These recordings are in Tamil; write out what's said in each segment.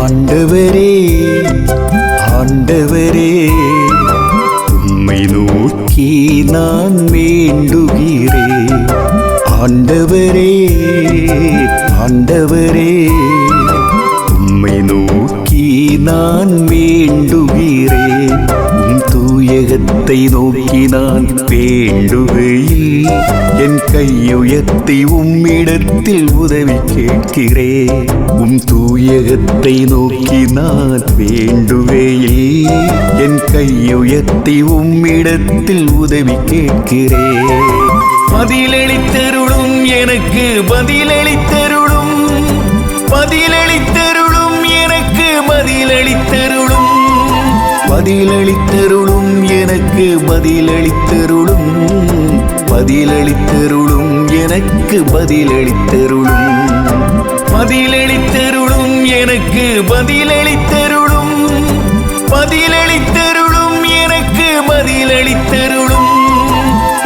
ஆண்டவரே ஆண்டவரே உம்மை நோக்கி நான் வேண்டுகிறேன். ஆண்டவரே ஆண்டவரே உம்மை நோக்கி நான் வேண்டுகிறேன். உம் தூயகத்தை நோக்கி நான் வேண்டுகையில் என் கையுயர்த்தி உம்மிடத்தில் உதவி கேட்கிறேன். உம் தூயகத்தை நோக்கி நான் வேண்டுகையில் என் கையுயர்த்தி உம்மிடத்தில் உதவி கேட்கிறேன். பதிலளித்தருளும் எனக்கு பதிலளித்தருளும் பதிலளித்தருளும் எனக்கு பதிலளித்தருளும் பதிலளித்தருளும் எனக்கு பதிலளித்தருளும் பதிலளித்தருளும் எனக்கு பதிலளித்தருளும் பதிலளித்தருளும் எனக்கு பதிலளித்தருளும் பதிலளித்தருளும் எனக்கு பதிலளித்தருளும்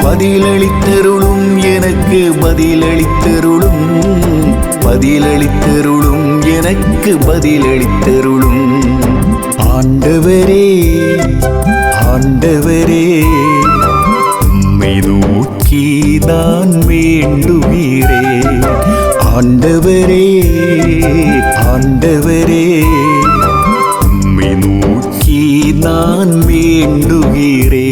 பதிலளித்தருளும் எனக்கு பதிலளித்தருளும் பதிலளித்தருளும் எனக்கு பதிலளித்தருளும். ஆண்டவரே ஆண்டவரே உம்மை நோக்கி நான் வேண்டுகிறேன். ஆண்டவரே ஆண்டவரே உம்மை நோக்கி நான் வேண்டுகிறேன்.